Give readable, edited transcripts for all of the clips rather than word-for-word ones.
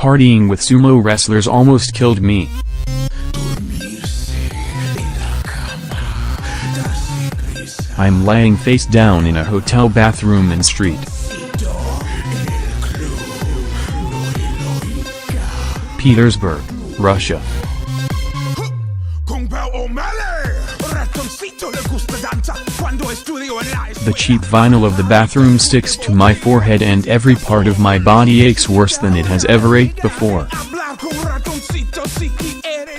Partying with sumo wrestlers almost killed me. I'm lying face down in a hotel bathroom in street. Petersburg, Russia. The cheap vinyl of the bathroom sticks to my forehead and every part of my body aches worse than it has ever ached before.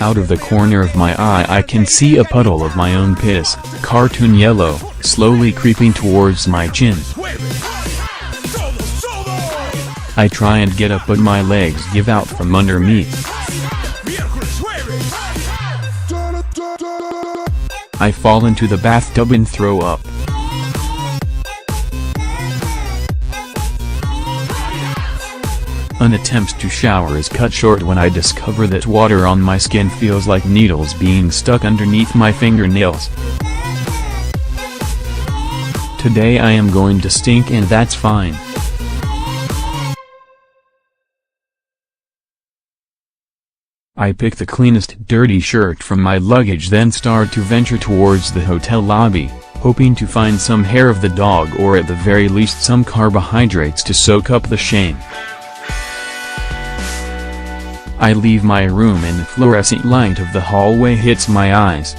Out of the corner of my eye I can see a puddle of my own piss, cartoon yellow, slowly creeping towards my chin. I try and get up but my legs give out from under me. I fall into the bathtub and throw up. An attempt to shower is cut short when I discover that water on my skin feels like needles being stuck underneath my fingernails. Today I am going to stink and that's fine. I pick the cleanest dirty shirt from my luggage then start to venture towards the hotel lobby, hoping to find some hair of the dog or at the very least some carbohydrates to soak up the shame. I leave my room and the fluorescent light of the hallway hits my eyes.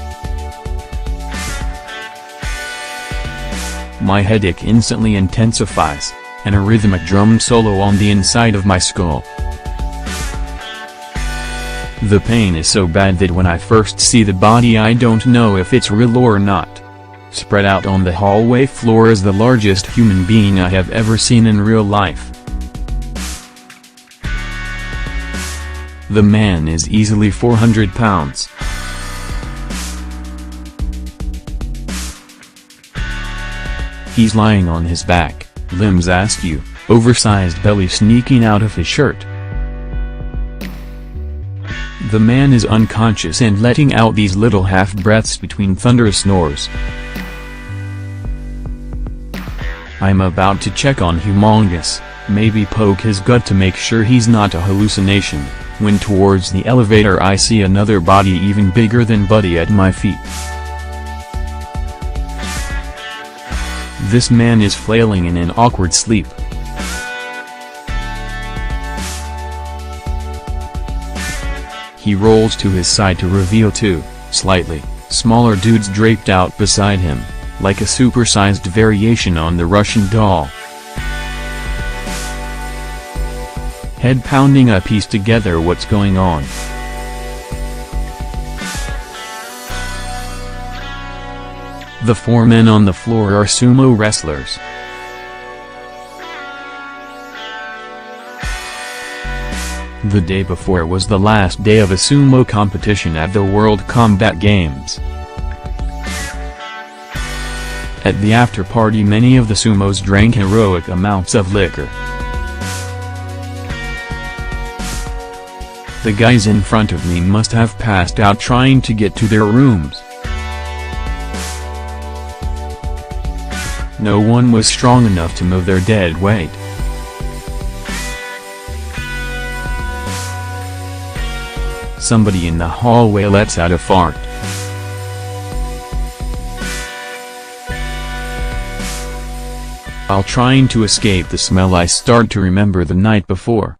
My headache instantly intensifies, and a rhythmic drum solo on the inside of my skull. The pain is so bad that when I first see the body I don't know if it's real or not. Spread out on the hallway floor is the largest human being I have ever seen in real life. The man is easily 400 pounds. He's lying on his back, limbs askew, oversized belly sneaking out of his shirt. The man is unconscious and letting out these little half-breaths between thunderous snores. I'm about to check on Humongous, maybe poke his gut to make sure he's not a hallucination, when towards the elevator I see another body even bigger than Buddy at my feet. This man is flailing in an awkward sleep. He rolls to his side to reveal two, slightly, smaller dudes draped out beside him, like a supersized variation on the Russian doll. Head pounding I piece together what's going on. The four men on the floor are sumo wrestlers. The day before was the last day of a sumo competition at the World Combat Games. At the after-party many of the sumos drank heroic amounts of liquor. The guys in front of me must have passed out trying to get to their rooms. No one was strong enough to move their dead weight. Somebody in the hallway lets out a fart. While trying to escape the smell I start to remember the night before.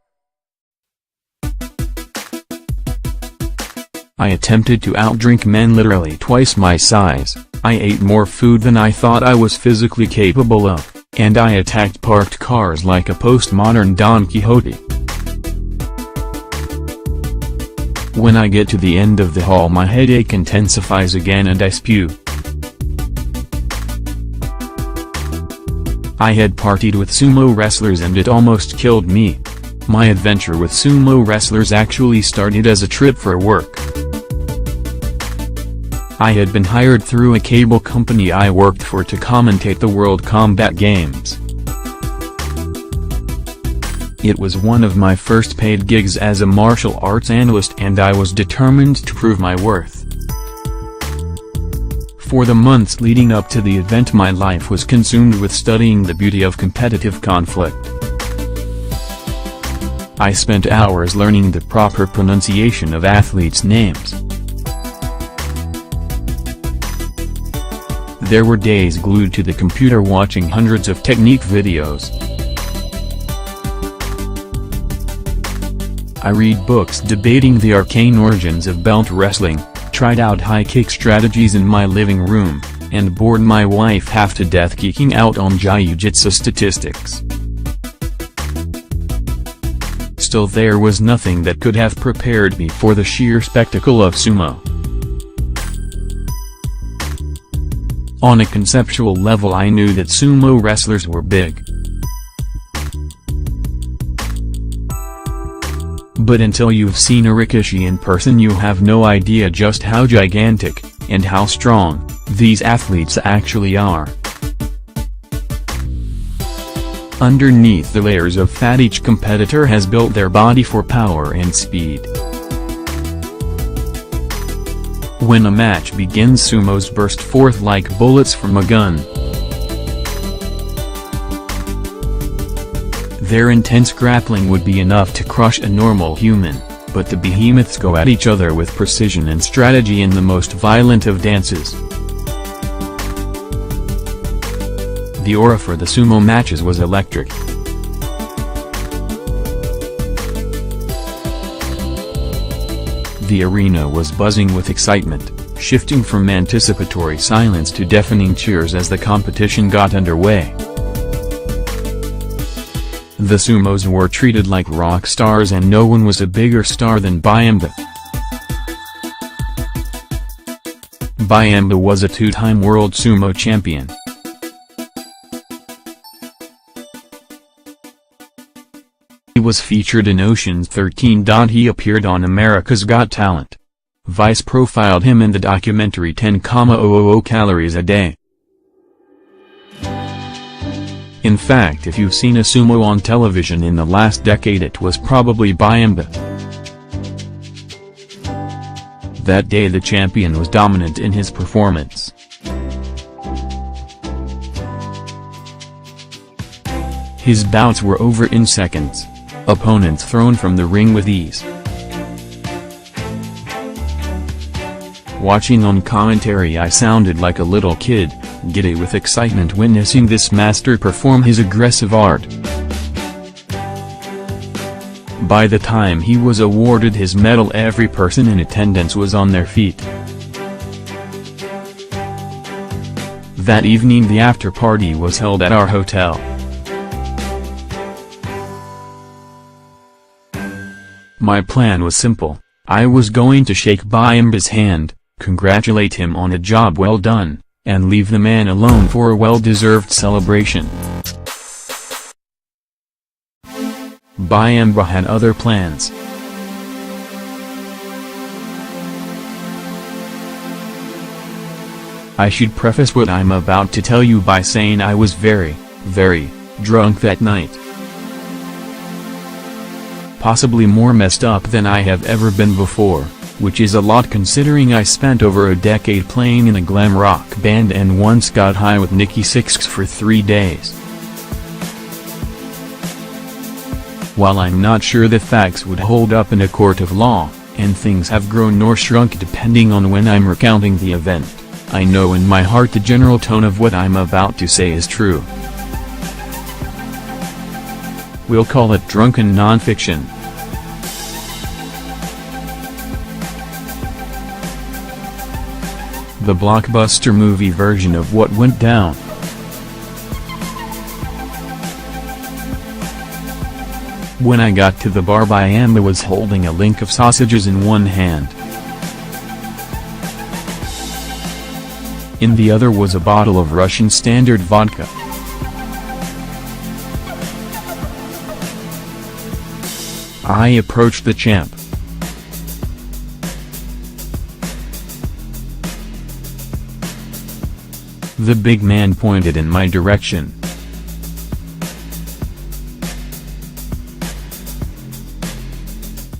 I attempted to outdrink men literally twice my size, I ate more food than I thought I was physically capable of, and I attacked parked cars like a postmodern Don Quixote. When I get to the end of the hall my headache intensifies again and I spew. I had partied with sumo wrestlers and it almost killed me. My adventure with sumo wrestlers actually started as a trip for work. I had been hired through a cable company I worked for to commentate the World Combat Games. It was one of my first paid gigs as a martial arts analyst and I was determined to prove my worth. For the months leading up to the event my life was consumed with studying the beauty of competitive conflict. I spent hours learning the proper pronunciation of athletes' names. There were days glued to the computer watching hundreds of technique videos. I read books debating the arcane origins of belt wrestling, tried out high kick strategies in my living room, and bored my wife half to death geeking out on jiu-jitsu statistics. Still, there was nothing that could have prepared me for the sheer spectacle of sumo. On a conceptual level, I knew that sumo wrestlers were big. But until you've seen a Rikishi in person, you have no idea just how gigantic, and how strong, these athletes actually are. Underneath the layers of fat, each competitor has built their body for power and speed. When a match begins, sumos burst forth like bullets from a gun. Their intense grappling would be enough to crush a normal human, but the behemoths go at each other with precision and strategy in the most violent of dances. The aura for the sumo matches was electric. The arena was buzzing with excitement, shifting from anticipatory silence to deafening cheers as the competition got underway. The sumos were treated like rock stars, and no one was a bigger star than Byamba. Byamba was a two-time world sumo champion. He was featured in Ocean's 13. He appeared on America's Got Talent. Vice profiled him in the documentary 10,000 Calories a Day. In fact, if you've seen a sumo on television in the last decade, it was probably Byamba. That day the champion was dominant in his performance. His bouts were over in seconds. Opponents thrown from the ring with ease. Watching on commentary, I sounded like a little kid, giddy with excitement witnessing this master perform his aggressive art. By the time he was awarded his medal, every person in attendance was on their feet. That evening the after-party was held at our hotel. My plan was simple. I was going to shake Byamba's hand, congratulate him on a job well done, and leave the man alone for a well-deserved celebration. Byamba had other plans. I should preface what I'm about to tell you by saying I was very, very drunk that night. Possibly more messed up than I have ever been before, which is a lot considering I spent over a decade playing in a glam rock band and once got high with Nikki Sixx for 3 days. While I'm not sure the facts would hold up in a court of law, and things have grown or shrunk depending on when I'm recounting the event, I know in my heart the general tone of what I'm about to say is true. We'll call it drunken nonfiction. The blockbuster movie version of what went down. When I got to the bar, Byamba was holding a link of sausages in one hand. In the other was a bottle of Russian standard vodka. I approached the champ. The big man pointed in my direction.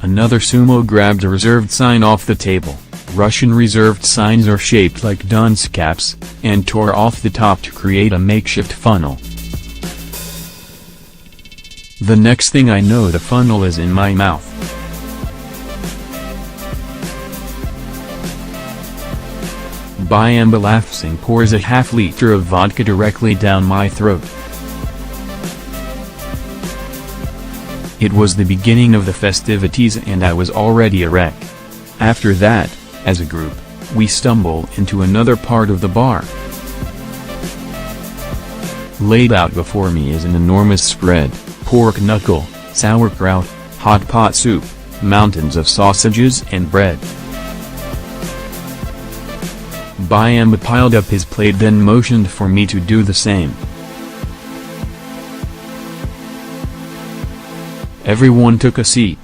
Another sumo grabbed a reserved sign off the table. Russian reserved signs are shaped like dunce caps, and tore off the top to create a makeshift funnel. The next thing I know, the funnel is in my mouth. Byamba laughs and pours a half-liter of vodka directly down my throat. It was the beginning of the festivities and I was already a wreck. After that, as a group, we stumble into another part of the bar. Laid out before me is an enormous spread: pork knuckle, sauerkraut, hot pot soup, mountains of sausages and bread. Byamba piled up his plate, then motioned for me to do the same. Everyone took a seat.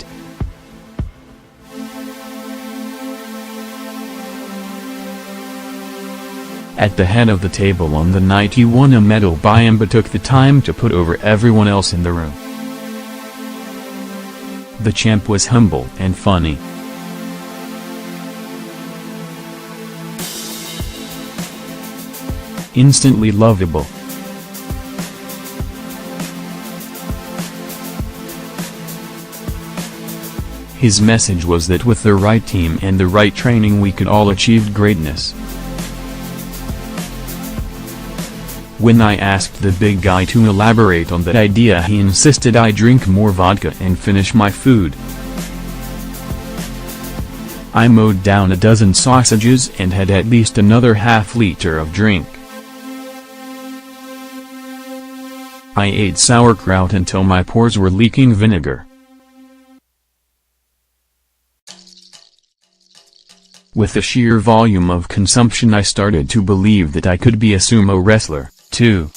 At the head of the table on the night he won a medal, Byamba took the time to put over everyone else in the room. The champ was humble and funny. Instantly lovable. His message was that with the right team and the right training we could all achieve greatness. When I asked the big guy to elaborate on that idea, he insisted I drink more vodka and finish my food. I mowed down a dozen sausages and had at least another half-liter of drink. I ate sauerkraut until my pores were leaking vinegar. With the sheer volume of consumption, I started to believe that I could be a sumo wrestler, too.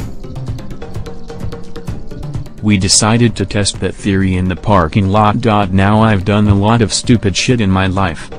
We decided to test that theory in the parking lot. Now I've done a lot of stupid shit in my life.